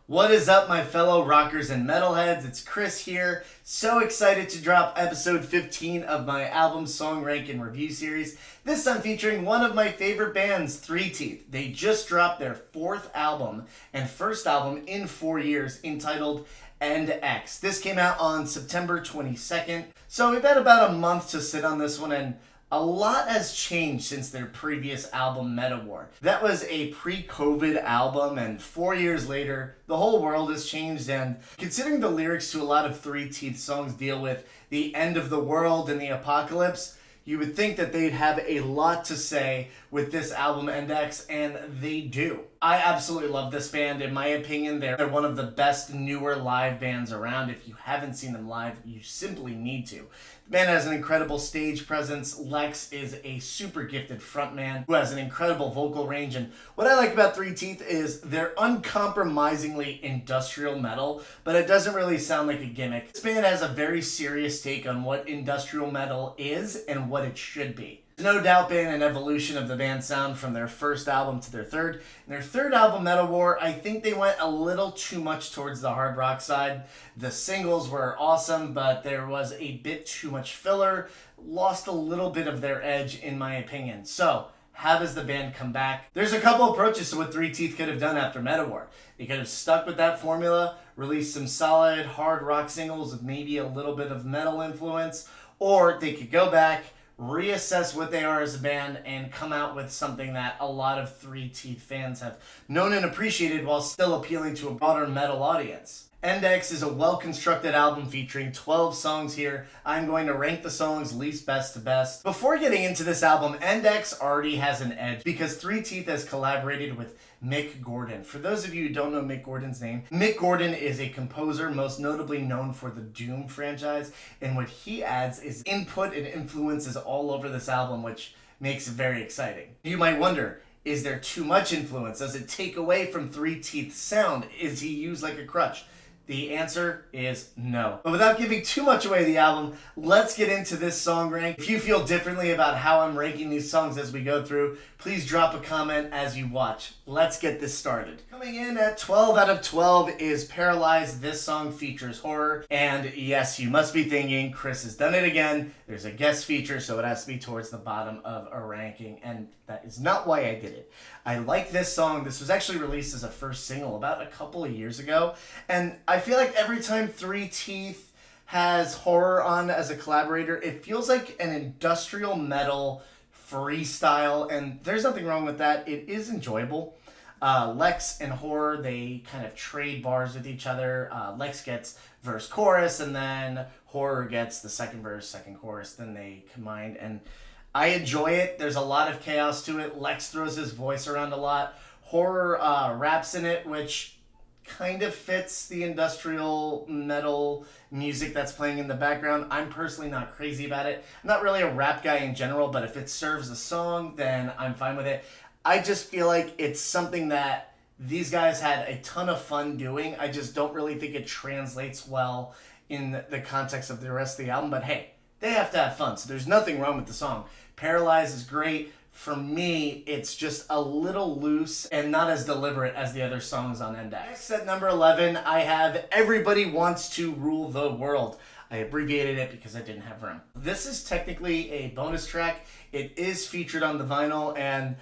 What is up, my fellow rockers and metalheads? It's Chris here. So excited to drop episode 15 of my album song rank and review series. This time featuring one of my favorite bands, 3TEETH. They just dropped their fourth album and first album in 4 years entitled EndEx. This came out on September 22nd. So we've had about a month to sit on this one, and a lot has changed since their previous album, War. That was a pre-COVID album, and 4 years later, the whole world has changed, and considering the lyrics to a lot of 3TEETH songs deal with the end of the world and the apocalypse, you would think that they'd have a lot to say with this album, EndEx, and they do. I absolutely love this band. In my opinion, they're one of the best newer live bands around. If you haven't seen them live, you simply need to. The band has an incredible stage presence. Lex is a super gifted frontman who has an incredible vocal range. And what I like about 3TEETH is they're uncompromisingly industrial metal, but it doesn't really sound like a gimmick. This band has a very serious take on what industrial metal is and what it should be. There's no doubt been an evolution of the band's sound from their first album to their third. In their third album, War, I think they went a little too much towards the hard rock side. The singles were awesome, but there was a bit too much filler. Lost a little bit of their edge, in my opinion. So, how does the band come back? There's a couple approaches to what 3TEETH could have done after War. They could have stuck with that formula, released some solid hard rock singles with maybe a little bit of metal influence, or they could go back, reassess what they are as a band, and come out with something that a lot of 3TEETH fans have known and appreciated while still appealing to a broader metal audience. EndEx is a well-constructed album featuring 12 songs here. I'm going to rank the songs least best to best. Before getting into this album, EndEx already has an edge because 3TEETH has collaborated with Mick Gordon. For those of you who don't know Mick Gordon's name, Mick Gordon is a composer most notably known for the Doom franchise, and what he adds is input and influences all over this album, which makes it very exciting. You might wonder, is there too much influence? Does it take away from 3TEETH's sound? Is he used like a crutch? The answer is no. But without giving too much away the album, let's get into this song rank. If you feel differently about how I'm ranking these songs as we go through, please drop a comment as you watch. Let's get this started. Coming in at 12 out of 12 is Paralyzed. This song features horror. And yes, you must be thinking, Chris has done it again. There's a guest feature, so it has to be towards the bottom of a ranking. And that is not why I did it. I like this song. This was actually released as a first single about a couple of years ago. And I feel like every time 3TEETH has horror on as a collaborator, it feels like an industrial metal freestyle, and there's nothing wrong with that. It is enjoyable. Lex and horror, they kind of trade bars with each other. Lex gets verse chorus, and then horror gets the second verse, second chorus, then they combine, and I enjoy it. There's a lot of chaos to it. Lex throws his voice around a lot. Horror raps in it, which kind of fits the industrial metal music that's playing in the background. I'm personally not crazy about it. I'm not really a rap guy in general, but if it serves the song, then I'm fine with it. I just feel like it's something that these guys had a ton of fun doing. I just don't really think it translates well in the context of the rest of the album, but hey, they have to have fun, so there's nothing wrong with the song. Paralyzed is great. For me, it's just a little loose and not as deliberate as the other songs on EndEx. Next, at number 11, I have Everybody Wants to Rule the World. I abbreviated it because I didn't have room. This is technically a bonus track. It is featured on the vinyl, and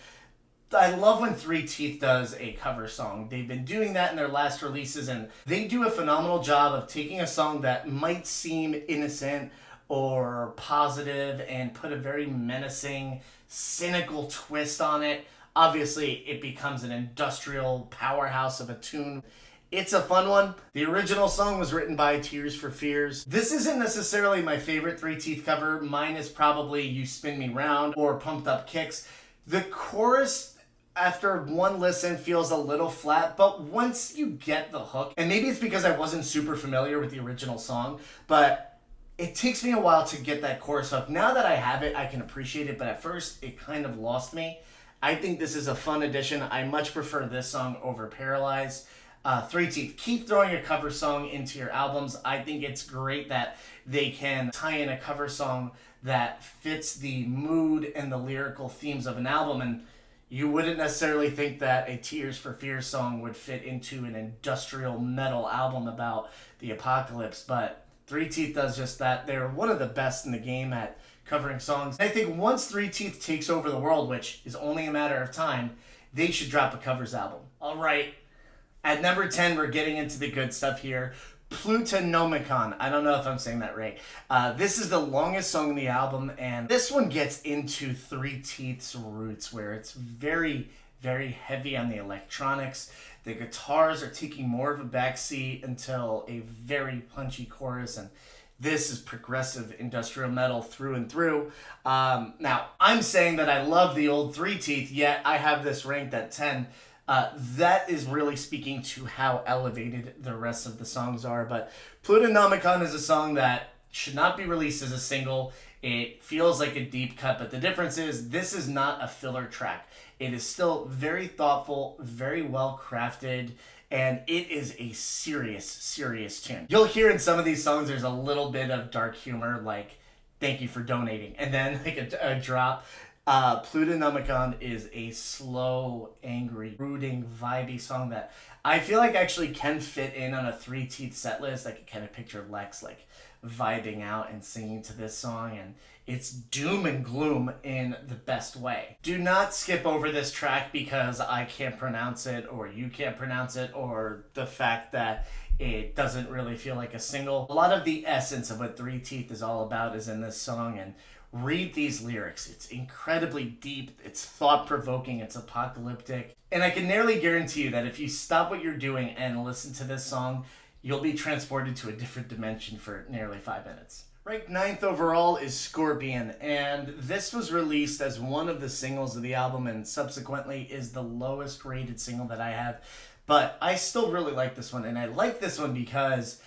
I love when 3TEETH does a cover song. They've been doing that in their last releases, and they do a phenomenal job of taking a song that might seem innocent or positive and put a very menacing, cynical twist on it. Obviously, it becomes an industrial powerhouse of a tune. It's a fun one. The original song was written by Tears for Fears. This isn't necessarily my favorite 3TEETH cover. Mine is probably You Spin Me Round or Pumped Up Kicks. The chorus, after one listen, feels a little flat, but once you get the hook, and maybe it's because I wasn't super familiar with the original song, but it takes me a while to get that chorus hook. Now that I have it, I can appreciate it, but at first, it kind of lost me. I think this is a fun addition. I much prefer this song over Paralyzed. 3TEETH, keep throwing a cover song into your albums. I think it's great that they can tie in a cover song that fits the mood and the lyrical themes of an album. And you wouldn't necessarily think that a Tears for Fears song would fit into an industrial metal album about the apocalypse, but 3TEETH does just that. They're one of the best in the game at covering songs. I think once 3TEETH takes over the world, which is only a matter of time, they should drop a covers album. All right, at number 10, we're getting into the good stuff here. Plutonomicon. I don't know if I'm saying that right. This is the longest song in the album, and this one gets into 3TEETH's roots, where it's very, very heavy on the electronics. The guitars are taking more of a backseat until a very punchy chorus, and this is progressive industrial metal through and through. Now, I'm saying that I love the old 3TEETH, yet I have this ranked at 10. That is really speaking to how elevated the rest of the songs are. But Plutonomicon is a song that should not be released as a single. It feels like a deep cut, but the difference is this is not a filler track. It is still very thoughtful, very well crafted, and it is a serious, serious tune. You'll hear in some of these songs there's a little bit of dark humor, like "Thank you for donating," and then like a drop. Plutonomicon is a slow, angry, brooding, vibey song that I feel like actually can fit in on a 3TEETH set list. I can kind of picture Lex like vibing out and singing to this song, and it's doom and gloom in the best way. Do not skip over this track because I can't pronounce it, or you can't pronounce it, or the fact that it doesn't really feel like a single. A lot of the essence of what 3TEETH is all about is in this song, and read these lyrics. It's incredibly deep, it's thought-provoking, it's apocalyptic, and I can nearly guarantee you that if you stop what you're doing and listen to this song, you'll be transported to a different dimension for nearly 5 minutes. Ranked 9th overall is Scorpion, and this was released as one of the singles of the album and subsequently is the lowest rated single that I have, but I still really like this one, and I like this one because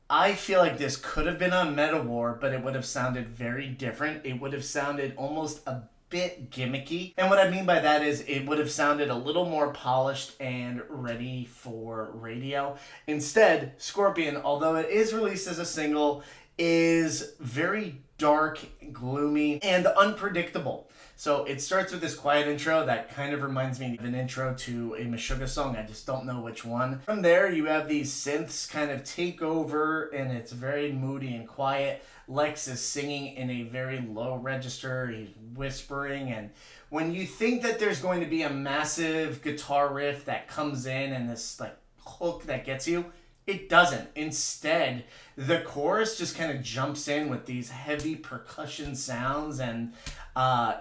I feel like this could have been on Meta War, but it would have sounded very different. It would have sounded almost a bit gimmicky. And what I mean by that is it would have sounded a little more polished and ready for radio. Instead, Scorpion, although it is released as a single, is very dark, gloomy, and unpredictable. So it starts with this quiet intro that kind of reminds me of an intro to a Meshuggah song. I just don't know which one. From there, you have these synths kind of take over, and it's very moody and quiet. Lex is singing in a very low register. He's whispering, and when you think that there's going to be a massive guitar riff that comes in and this like hook that gets you, it doesn't. Instead, the chorus just kind of jumps in with these heavy percussion sounds, and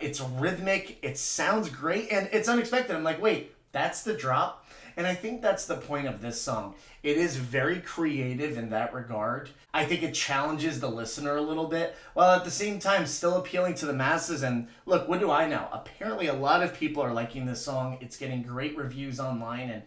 it's rhythmic, it sounds great, and it's unexpected. I'm like, wait, that's the drop? And I think that's the point of this song. It is very creative in that regard. I think it challenges the listener a little bit, while at the same time still appealing to the masses. And look, what do I know? Apparently a lot of people are liking this song. It's getting great reviews online, and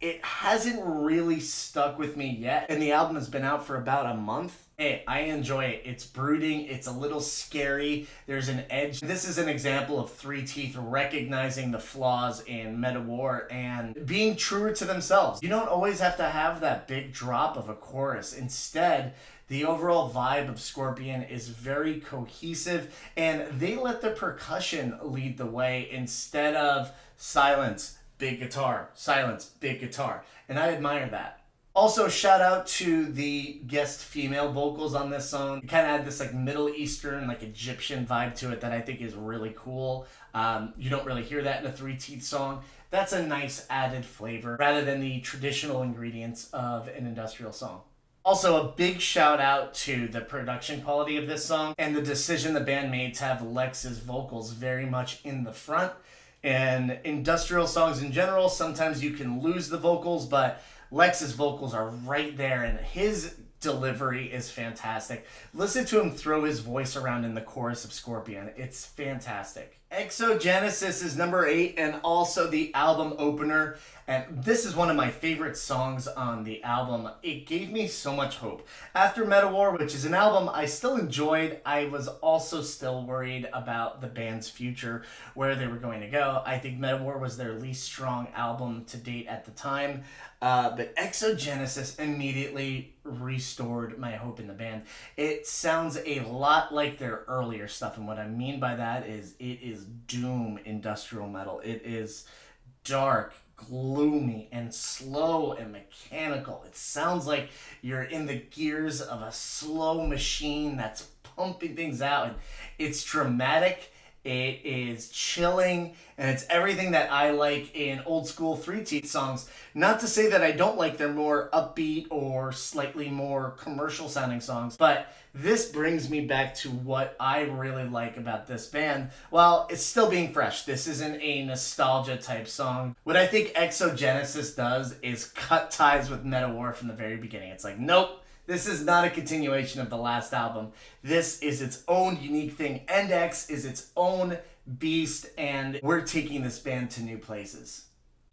it hasn't really stuck with me yet, and the album has been out for about a month. Hey, I enjoy it. It's brooding, it's a little scary, there's an edge. This is an example of 3TEETH recognizing the flaws in Meta War and being truer to themselves. You don't always have to have that big drop of a chorus. Instead, the overall vibe of Scorpion is very cohesive, and they let the percussion lead the way instead of silence, big guitar, silence, big guitar. And I admire that. Also, shout out to the guest female vocals on this song. It kind of had this like Middle Eastern, like Egyptian vibe to it that I think is really cool. You don't really hear that in a 3TEETH song. That's a nice added flavor rather than the traditional ingredients of an industrial song. Also, a big shout out to the production quality of this song and the decision the band made to have Lex's vocals very much in the front. And industrial songs in general, sometimes you can lose the vocals, but Lex's vocals are right there, and his delivery is fantastic. Listen to him throw his voice around in the chorus of Scorpion. It's fantastic. Exogenesis is number 8 and also the album opener. And this is one of my favorite songs on the album. It gave me so much hope. After Meta War, which is an album I still enjoyed, I was also still worried about the band's future, where they were going to go. I think Meta War was their least strong album to date at the time. But Exogenesis immediately restored my hope in the band. It sounds a lot like their earlier stuff, and what I mean by that is it is is doom industrial metal. It is dark, gloomy, and slow and mechanical. It sounds like you're in the gears of a slow machine that's pumping things out. And it's dramatic, it is chilling, and it's everything that I like in old school 3TEETH songs. Not to say that I don't like their more upbeat or slightly more commercial sounding songs, but this brings me back to what I really like about this band. While it's still being fresh, this isn't a nostalgia type song. What I think Exogenesis does is cut ties with Metawar from the very beginning. It's like, nope, this is not a continuation of the last album. This is its own unique thing. EndEx is its own beast, and we're taking this band to new places.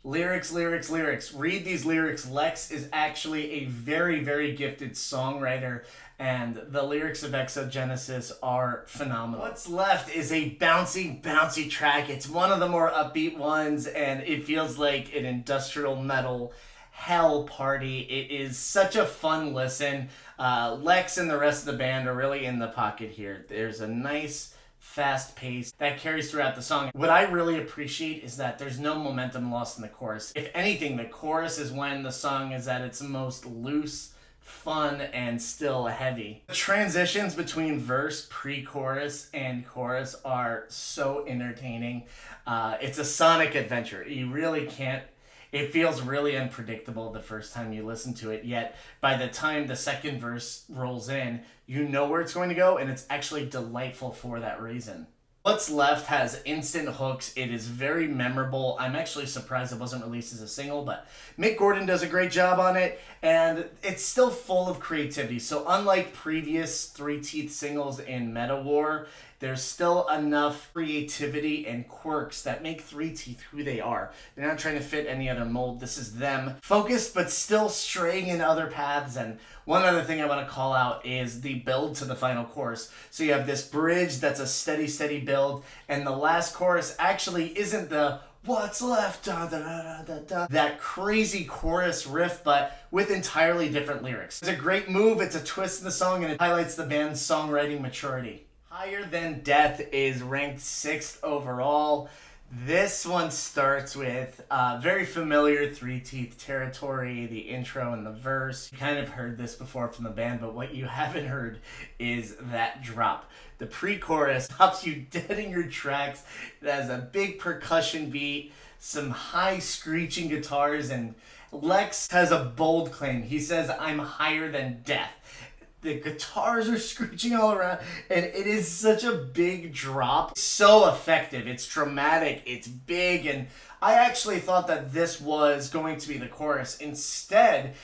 Lyrics, lyrics, lyrics. Read these lyrics. Lex is actually a very, very gifted songwriter, and the lyrics of Exogenesis are phenomenal. What's left is a bouncy, bouncy track. It's one of the more upbeat ones, and it feels like an industrial metal hell party. It is such a fun listen. Lex and the rest of the band are really in the pocket here. There's a nice fast pace that carries throughout the song. What I really appreciate is that there's no momentum lost in the chorus. If anything, the chorus is when the song is at its most loose, fun, and still heavy. The transitions between verse, pre-chorus, and chorus are so entertaining. It's a sonic adventure. You really can't. It feels really unpredictable the first time you listen to it, yet by the time the second verse rolls in, you know where it's going to go, and it's actually delightful for that reason. What's Left has instant hooks. It is very memorable. I'm actually surprised it wasn't released as a single, but Mick Gordon does a great job on it, and it's still full of creativity. So unlike previous 3TEETH singles in Metawar, there's still enough creativity and quirks that make 3TEETH who they are. They're not trying to fit any other mold. This is them, focused but still straying in other paths. And one other thing I want to call out is the build to the final chorus. So you have this bridge that's a steady, steady build, and the last chorus actually isn't the what's left, da, da, da, da, da, that crazy chorus riff, but with entirely different lyrics. It's a great move, it's a twist in the song, and it highlights the band's songwriting maturity. Higher Than Death is ranked 6th overall. This one starts with very familiar 3TEETH territory, the intro and the verse. You kind of heard this before from the band, but what you haven't heard is that drop. The pre-chorus stops you dead in your tracks. It has a big percussion beat, some high screeching guitars, and Lex has a bold claim. He says, "I'm higher than death." The guitars are screeching all around, and it is such a big drop. It's so effective. It's dramatic. It's big, and I actually thought that this was going to be the chorus. Instead,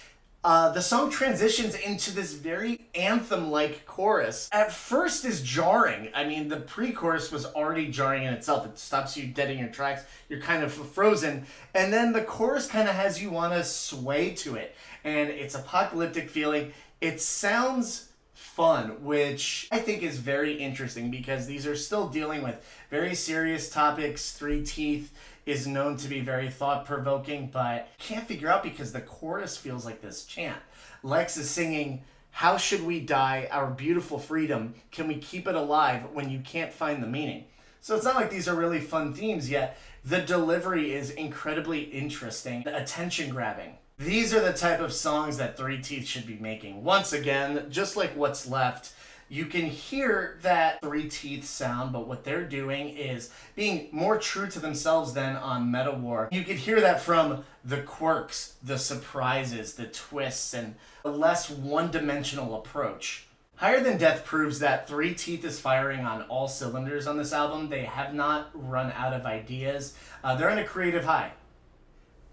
the song transitions into this very anthem-like chorus. At first is jarring. I mean, the pre-chorus was already jarring in itself. It stops you dead in your tracks. You're kind of frozen. And then the chorus kind of has you want to sway to it. And it's apocalyptic feeling. It sounds fun, which I think is very interesting because these are still dealing with very serious topics. 3TEETH is known to be very thought-provoking, but can't figure out because the chorus feels like this chant. Lex is singing, "How should we die? Our beautiful freedom. Can we keep it alive when you can't find the meaning?" So it's not like these are really fun themes, yet the delivery is incredibly interesting, attention-grabbing. These are the type of songs that 3TEETH should be making. Once again, just like What's Left, you can hear that 3TEETH sound, but what they're doing is being more true to themselves than on Metawar. You could hear that from the quirks, the surprises, the twists, and a less one-dimensional approach. Higher Than Death proves that 3TEETH is firing on all cylinders on this album. They have not run out of ideas. They're on a creative high.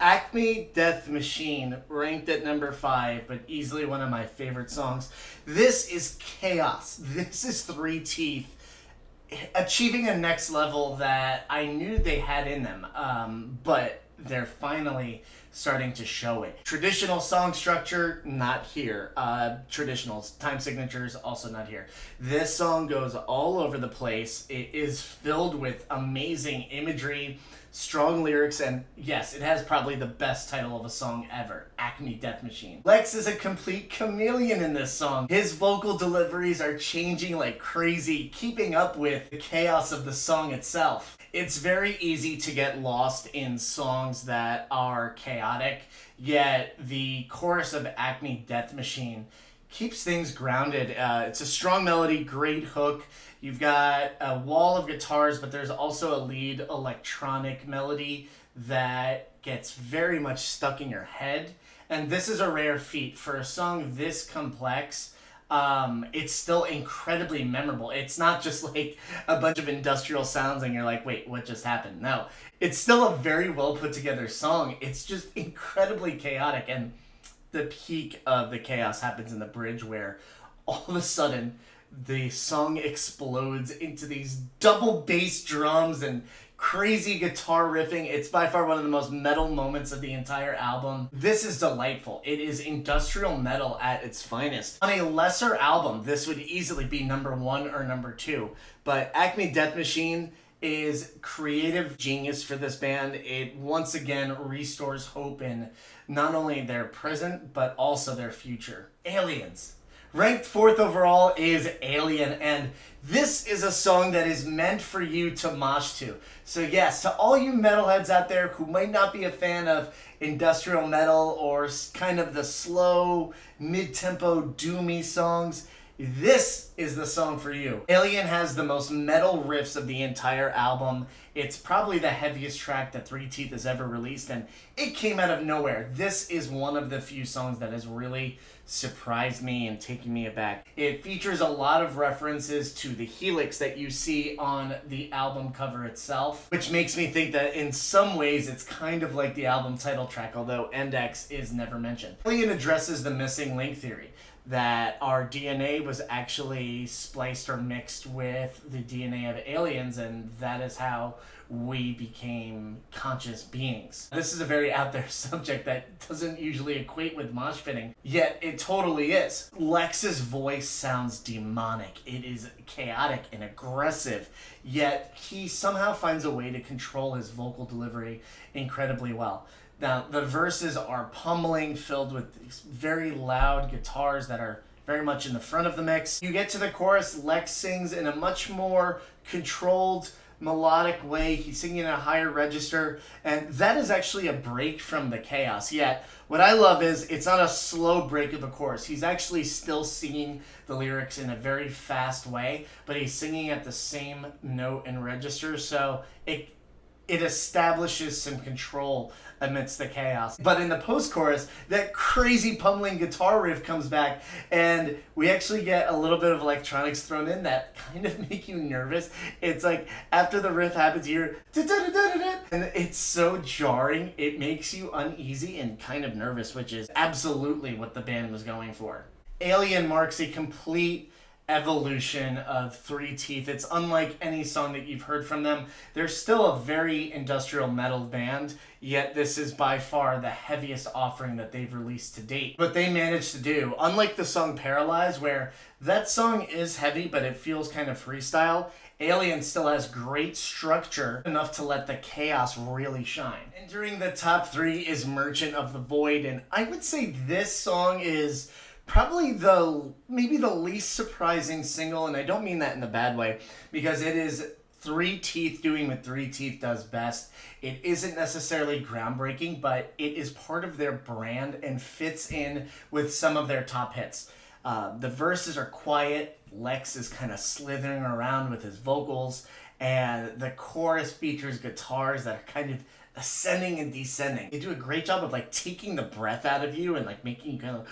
Acme Death Machine, ranked at number 5, but easily one of my favorite songs. This is chaos. This is 3TEETH achieving a next level that I knew they had in them, but they're finally starting to show it. Traditional song structure, not here. Traditional time signatures, also not here. This song goes all over the place. It is filled with amazing imagery, strong lyrics, and yes, it has probably the best title of a song ever, Acme Death Machine. Lex is a complete chameleon in this song. His vocal deliveries are changing like crazy, keeping up with the chaos of the song itself. It's very easy to get lost in songs that are chaotic, yet the chorus of Acme Death Machine keeps things grounded. It's a strong melody, great hook. You've got a wall of guitars, but there's also a lead electronic melody that gets very much stuck in your head. And this is a rare feat for a song this complex. It's still incredibly memorable. It's not just like a bunch of industrial sounds and you're like, wait, what just happened? No, it's still a very well put together song. It's just incredibly chaotic, and the peak of the chaos happens in the bridge where all of a sudden the song explodes into these double bass drums and crazy guitar riffing. It's by far one of the most metal moments of the entire album. This is delightful. It is industrial metal at its finest. On a lesser album, this would easily be number 1 or number 2, but Acme Death Machine is creative genius for this band. It once again restores hope in not only their present, but also their future. Aliens. Ranked 4th overall is Alien, and this is a song that is meant for you to mosh to. So yes, to all you metalheads out there who might not be a fan of industrial metal or kind of the slow, mid-tempo, doomy songs, this is the song for you. Alien has the most metal riffs of the entire album. It's probably the heaviest track that 3TEETH has ever released, and it came out of nowhere. This is one of the few songs that has really surprised me and taken me aback. It features a lot of references to the helix that you see on the album cover itself, which makes me think that in some ways it's kind of like the album title track, although EndEx is never mentioned. Alien addresses the missing link theory, that our DNA was actually spliced or mixed with the DNA of aliens, and that is how we became conscious beings. This is a very out there subject that doesn't usually equate with mosh pitting, yet it totally is. Lex's voice sounds demonic. It is chaotic and aggressive, yet he somehow finds a way to control his vocal delivery incredibly well. Now, the verses are pummeling, filled with these very loud guitars that are very much in the front of the mix. You get to the chorus, Lex sings in a much more controlled, melodic way. He's singing in a higher register, and that is actually a break from the chaos. Yet, what I love is it's not a slow break of a chorus. He's actually still singing the lyrics in a very fast way, but he's singing at the same note and register, so it establishes some control amidst the chaos. But in the post-chorus, that crazy pummeling guitar riff comes back, and we actually get a little bit of electronics thrown in that kind of make you nervous. It's like after the riff happens, you're and it's so jarring, it makes you uneasy and kind of nervous, which is absolutely what the band was going for. Alien marks a complete evolution of 3TEETH. It's unlike any song that you've heard from them. They're still a very industrial metal band, yet this is by far the heaviest offering that they've released to date. What they managed to do, unlike the song Paralyze, where that song is heavy but it feels kind of freestyle, Alien still has great structure, enough to let the chaos really shine. Entering the top 3 is Merchant of the Void, and I would say this song is probably maybe the least surprising single, and I don't mean that in a bad way, because it is 3TEETH doing what 3TEETH does best. It isn't necessarily groundbreaking, but it is part of their brand and fits in with some of their top hits. The verses are quiet, Lex is kind of slithering around with his vocals, and the chorus features guitars that are kind of ascending and descending. They do a great job of like taking the breath out of you and like making you kind of...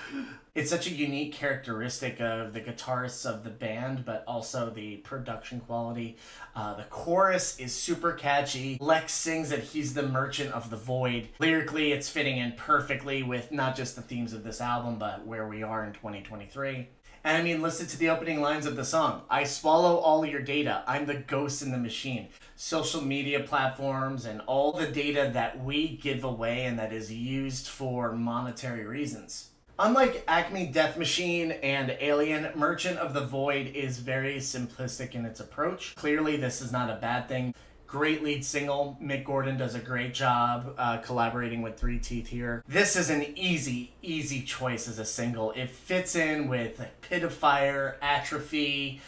It's such a unique characteristic of the guitarists of the band, but also the production quality. The chorus is super catchy. Lex sings that he's the merchant of the void. Lyrically, it's fitting in perfectly with not just the themes of this album, but where we are in 2023. And I mean, listen to the opening lines of the song. I swallow all your data. I'm the ghost in the machine. Social media platforms and all the data that we give away and that is used for monetary reasons. Unlike Acme Death Machine and Alien, Merchant of the Void is very simplistic in its approach. Clearly, this is not a bad thing. Great lead single. Mick Gordon does a great job collaborating with 3TEETH here. This is an easy choice as a single. It fits in with like, Pit of Fire, Atrophy,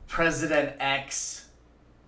President X,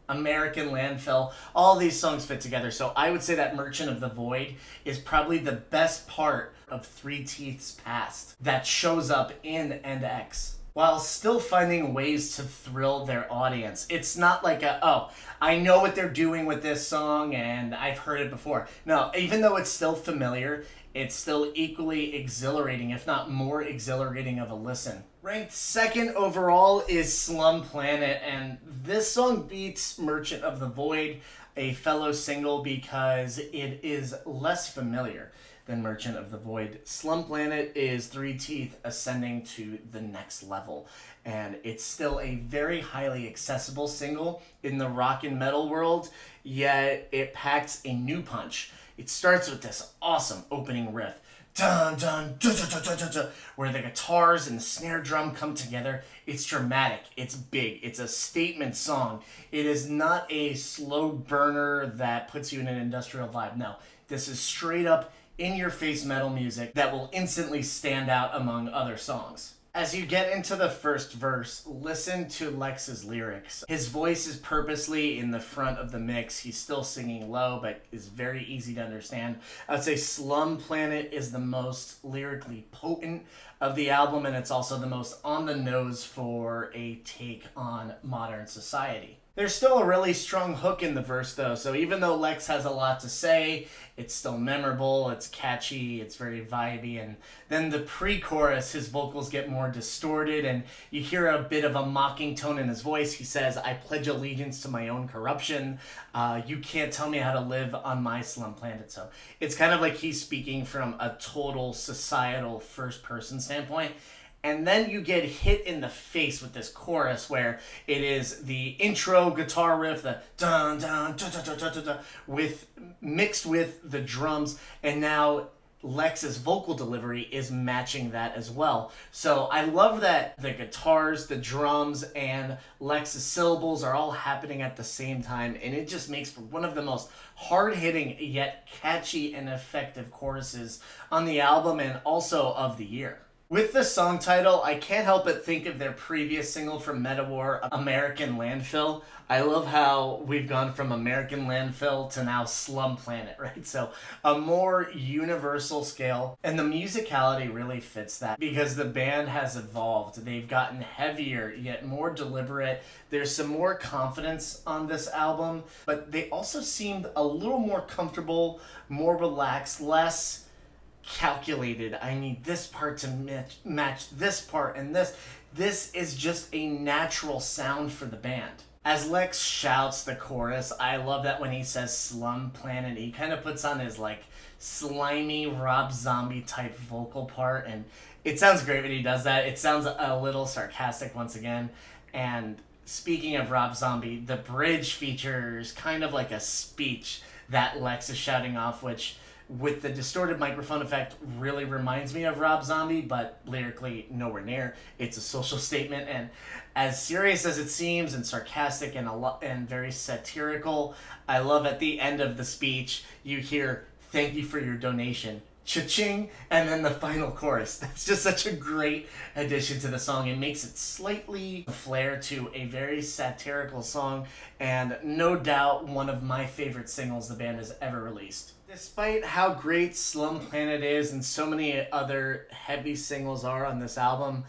American Landfill. All these songs fit together. So I would say that Merchant of the Void is probably the best part of 3TEETH's past that shows up in EndEx, while still finding ways to thrill their audience. It's not like I know what they're doing with this song and I've heard it before. No, even though it's still familiar, it's still equally exhilarating, if not more exhilarating of a listen. Ranked second overall is Slum Planet, and this song beats Merchant of the Void, a fellow single, because it is less familiar than Merchant of the Void. Slum Planet is 3TEETH ascending to the next level, and it's still a very highly accessible single in the rock and metal world, yet it packs a new punch. It starts with this awesome opening riff, dun dun dun dun dun dun dun, where the guitars and the snare drum come together. It's dramatic, it's big, it's a statement song. It is not a slow burner that puts you in an industrial vibe. No, this is straight up in-your-face metal music that will instantly stand out among other songs. As you get into the first verse, listen to Lex's lyrics. His voice is purposely in the front of the mix. He's still singing low, but is very easy to understand. I would say Slum Planet is the most lyrically potent of the album, and it's also the most on the nose for a take on modern society. There's still a really strong hook in the verse though, so even though Lex has a lot to say, it's still memorable, it's catchy, it's very vibey, and then the pre-chorus, his vocals get more distorted, and you hear a bit of a mocking tone in his voice. He says, "I pledge allegiance to my own corruption. You can't tell me how to live on my slum planet." So it's kind of like he's speaking from a total societal first-person standpoint. And then you get hit in the face with this chorus where it is the intro guitar riff, the dun dun dun dun dun dun dun, with mixed with the drums, and now Lex's vocal delivery is matching that as well. So I love that the guitars, the drums, and Lex's syllables are all happening at the same time, and it just makes for one of the most hard-hitting yet catchy and effective choruses on the album and also of the year. With the song title, I can't help but think of their previous single from Metawar, American Landfill. I love how we've gone from American Landfill to now Slum Planet, right? So a more universal scale, and the musicality really fits that because the band has evolved. They've gotten heavier, yet more deliberate. There's some more confidence on this album, but they also seemed a little more comfortable, more relaxed, less calculated. I need this part to match this part and this. This is just a natural sound for the band. As Lex shouts the chorus, I love that when he says Slum Planet, he kind of puts on his like slimy Rob Zombie type vocal part, and it sounds great when he does that. It sounds a little sarcastic once again. And speaking of Rob Zombie, the bridge features kind of like a speech that Lex is shouting off, which with the distorted microphone effect really reminds me of Rob Zombie, but lyrically nowhere near. It's a social statement, and as serious as it seems and sarcastic and very satirical, I love at the end of the speech you hear "Thank you for your donation," cha-ching, and then the final chorus. That's just such a great addition to the song. It makes it slightly flair to a very satirical song, and no doubt one of my favorite singles the band has ever released. Despite how great Slum Planet is and so many other heavy singles are on this album,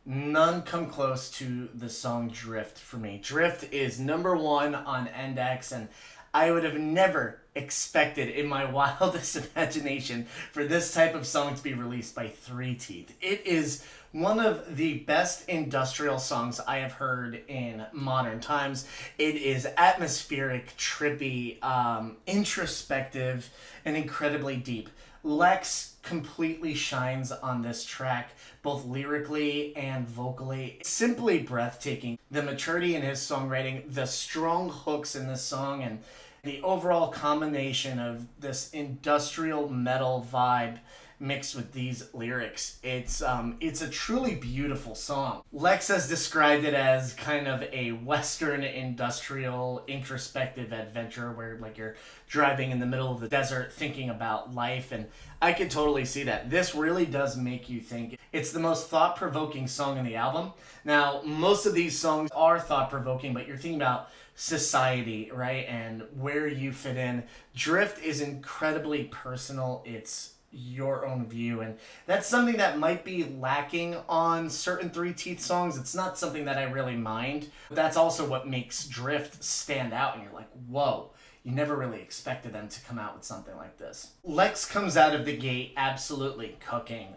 none come close to the song Drift for me. Drift is number one on EndEx, and I would have never expected in my wildest imagination for this type of song to be released by 3TEETH. It is one of the best industrial songs I have heard in modern times. It is atmospheric, trippy, introspective, and incredibly deep. Lex completely shines on this track, both lyrically and vocally. It's simply breathtaking. The maturity in his songwriting, the strong hooks in this song, and the overall combination of this industrial metal vibe mixed with these lyrics. It's a truly beautiful song. Lex has described it as kind of a Western industrial introspective adventure where like you're driving in the middle of the desert thinking about life, and I could totally see that. This really does make you think. It's the most thought-provoking song in the album. Now, most of these songs are thought-provoking, but you're thinking about society, right? And where you fit in. Drift is incredibly personal. It's your own view, and that's something that might be lacking on certain 3TEETH songs. It's not something that I really mind, but that's also what makes Drift stand out, and you're like, whoa, you never really expected them to come out with something like this. Lex comes out of the gate absolutely cooking.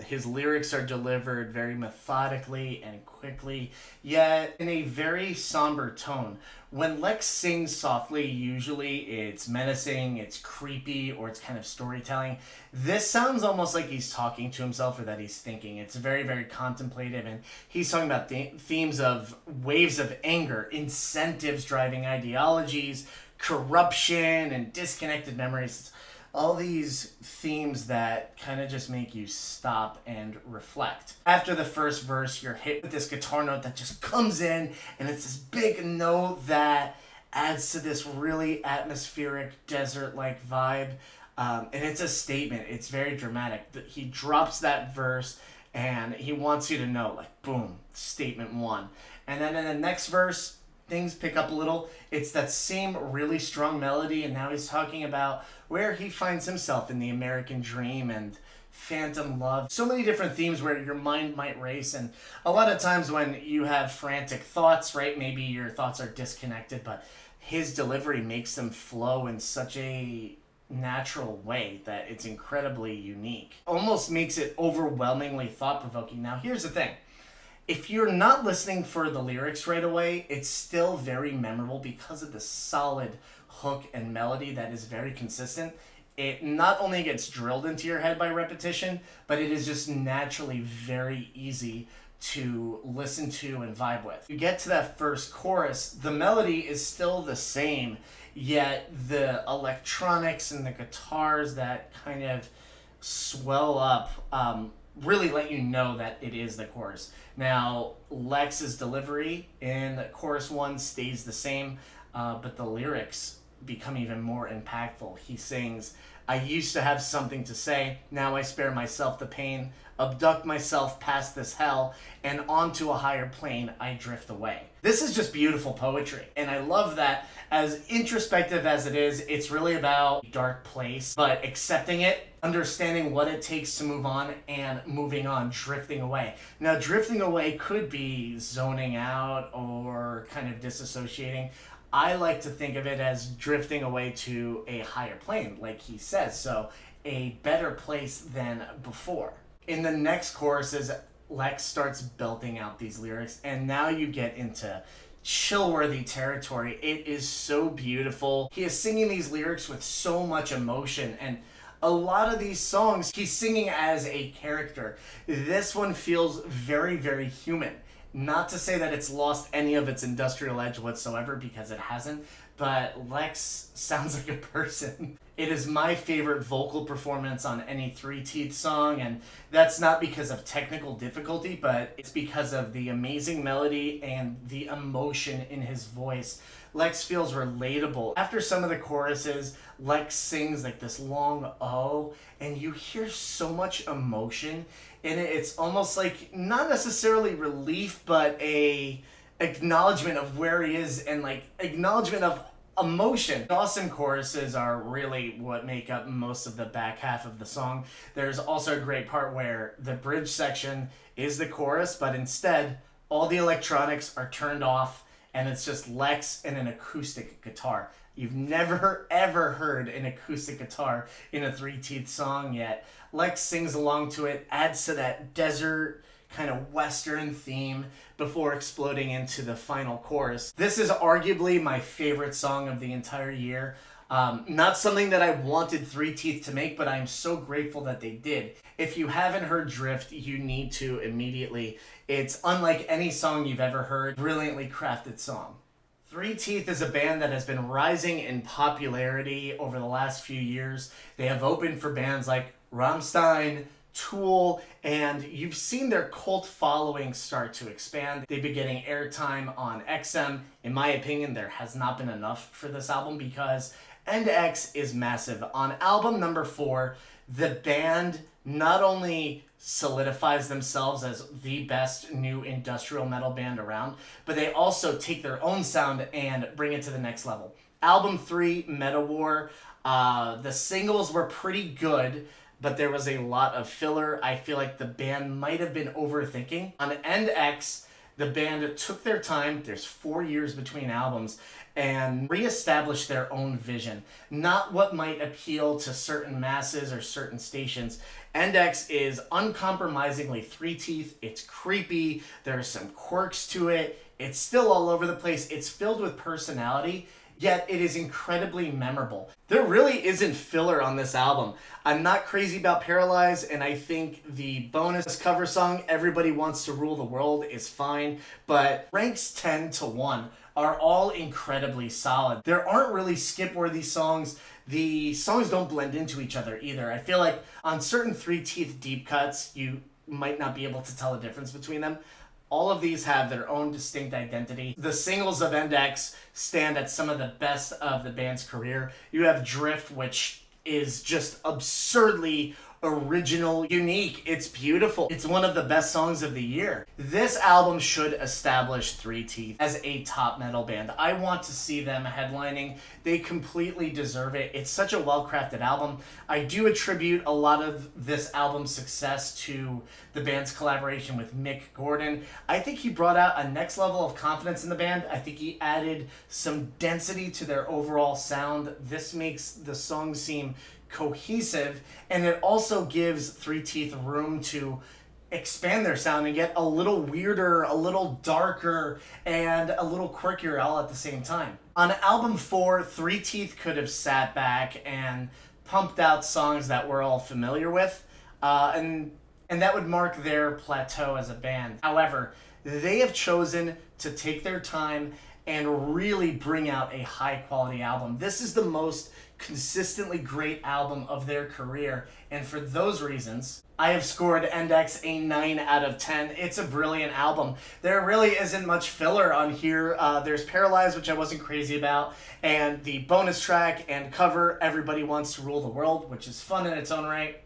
His lyrics are delivered very methodically and quickly, yet in a very somber tone. When Lex sings softly, usually it's menacing, it's creepy, or it's kind of storytelling. This sounds almost like he's talking to himself or that he's thinking. It's very, very contemplative, and he's talking about themes of waves of anger, incentives driving ideologies, corruption, and disconnected memories. All these themes that kind of just make you stop and reflect. After the first verse, you're hit with this guitar note that just comes in, and it's this big note that adds to this really atmospheric desert-like vibe. And it's a statement. It's very dramatic. He drops that verse, and he wants you to know, like, boom, statement one. And then in the next verse, things pick up a little. It's that same really strong melody, and now he's talking about where he finds himself in the American dream and phantom love. So many different themes where your mind might race, and a lot of times when you have frantic thoughts, right, maybe your thoughts are disconnected, but his delivery makes them flow in such a natural way that it's incredibly unique. Almost makes it overwhelmingly thought-provoking. Now, here's the thing. If you're not listening for the lyrics right away, it's still very memorable because of the solid hook and melody that is very consistent. It not only gets drilled into your head by repetition, but it is just naturally very easy to listen to and vibe with. You get to that first chorus, the melody is still the same, yet the electronics and the guitars that kind of swell up really let you know that it is the chorus. Now, Lex's delivery in chorus one stays the same, but the lyrics become even more impactful. He sings, "I used to have something to say, now I spare myself the pain, abduct myself past this hell, and onto a higher plane I drift away." This is just beautiful poetry, and I love that. As introspective as it is, it's really about a dark place, but accepting it, understanding what it takes to move on, and moving on, drifting away. Now, drifting away could be zoning out or kind of disassociating. I like to think of it as drifting away to a higher plane, like he says, so a better place than before. In the next choruses, Lex starts belting out these lyrics, and now you get into chill-worthy territory. It is so beautiful. He is singing these lyrics with so much emotion, and a lot of these songs, he's singing as a character. This one feels very, very human. Not to say that it's lost any of its industrial edge whatsoever, because it hasn't, but Lex sounds like a person. It is my favorite vocal performance on any 3TEETH song, and that's not because of technical difficulty, but it's because of the amazing melody and the emotion in his voice. Lex feels relatable. After some of the choruses, Lex sings like this long O, and you hear so much emotion in it. It's almost like not necessarily relief, but a acknowledgement of where he is, and like acknowledgement of emotion. Awesome choruses are really what make up most of the back half of the song. There's also a great part where the bridge section is the chorus, but instead all the electronics are turned off and it's just Lex and an acoustic guitar. You've never ever heard an acoustic guitar in a 3TEETH song yet. Lex sings along to it, adds to that desert kind of Western theme before exploding into the final chorus. This is arguably my favorite song of the entire year. Not something that I wanted 3TEETH to make, but I'm so grateful that they did. If you haven't heard Drift, you need to immediately. It's unlike any song you've ever heard. Brilliantly crafted song. 3TEETH is a band that has been rising in popularity over the last few years. They have opened for bands like Rammstein, Tool, and you've seen their cult following start to expand. They've been getting airtime on XM. In my opinion, there has not been enough for this album because EndEx is massive. On album number 4, the band not only solidifies themselves as the best new industrial metal band around, but they also take their own sound and bring it to the next level. Album 3, Meta War, the singles were pretty good, but there was a lot of filler. I feel like the band might have been overthinking. On EndEx, the band took their time, there's 4 years between albums, and reestablished their own vision. Not what might appeal to certain masses or certain stations. EndEx is uncompromisingly 3TEETH. It's creepy, there's some quirks to it, it's still all over the place, it's filled with personality, yet it is incredibly memorable. There really isn't filler on this album. I'm not crazy about Paralyze, and I think the bonus cover song, Everybody Wants to Rule the World, is fine, but ranks 10 to 1 are all incredibly solid. There aren't really skip-worthy songs. The songs don't blend into each other either. I feel like on certain 3TEETH deep cuts, you might not be able to tell the difference between them. All of these have their own distinct identity. The singles of EndEx stand at some of the best of the band's career. You have Drift, which is just absurdly original, unique. It's beautiful. It's one of the best songs of the year. This album should establish 3TEETH as a top metal band. I want to see them headlining. They completely deserve it. It's such a well-crafted album. I do attribute a lot of this album's success to the band's collaboration with Mick Gordon. I think he brought out a next level of confidence in the band. I think he added some density to their overall sound. This makes the songs seem cohesive, and it also gives 3TEETH room to expand their sound and get a little weirder, a little darker, and a little quirkier all at the same time. On album 4, 3TEETH could have sat back and pumped out songs that we're all familiar with, and that would mark their plateau as a band. However, they have chosen to take their time and really bring out a high quality album. This is the most consistently great album of their career, and for those reasons, I have scored EndEx a 9 out of 10. It's a brilliant album. There really isn't much filler on here. There's Paralyze, which I wasn't crazy about, and the bonus track and cover, Everybody Wants to Rule the World, which is fun in its own right.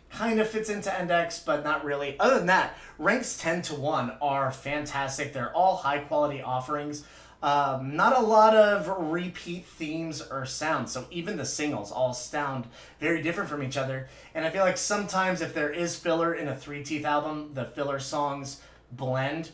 Kind of fits into EndEx, but not really. Other than that, ranks 10 to 1 are fantastic. They're all high quality offerings. Not a lot of repeat themes or sounds, so even the singles all sound very different from each other. And I feel like sometimes if there is filler in a 3TEETH album, the filler songs blend.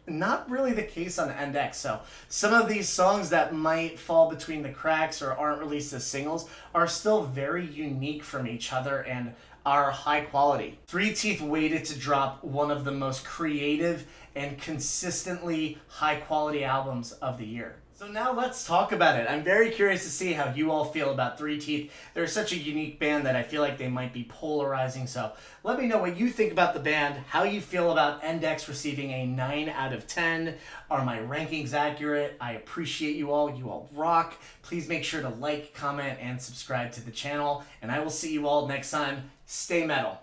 Not really the case on EndEx. So some of these songs that might fall between the cracks or aren't released as singles are still very unique from each other and are high quality. 3TEETH waited to drop one of the most creative and consistently high quality albums of the year. So now let's talk about it. I'm very curious to see how you all feel about 3TEETH. They're such a unique band that I feel like they might be polarizing. So let me know what you think about the band, how you feel about EndEx receiving a 9 out of 10. Are my rankings accurate? I appreciate you all. You all rock. Please make sure to like, comment, and subscribe to the channel. And I will see you all next time. Stay metal.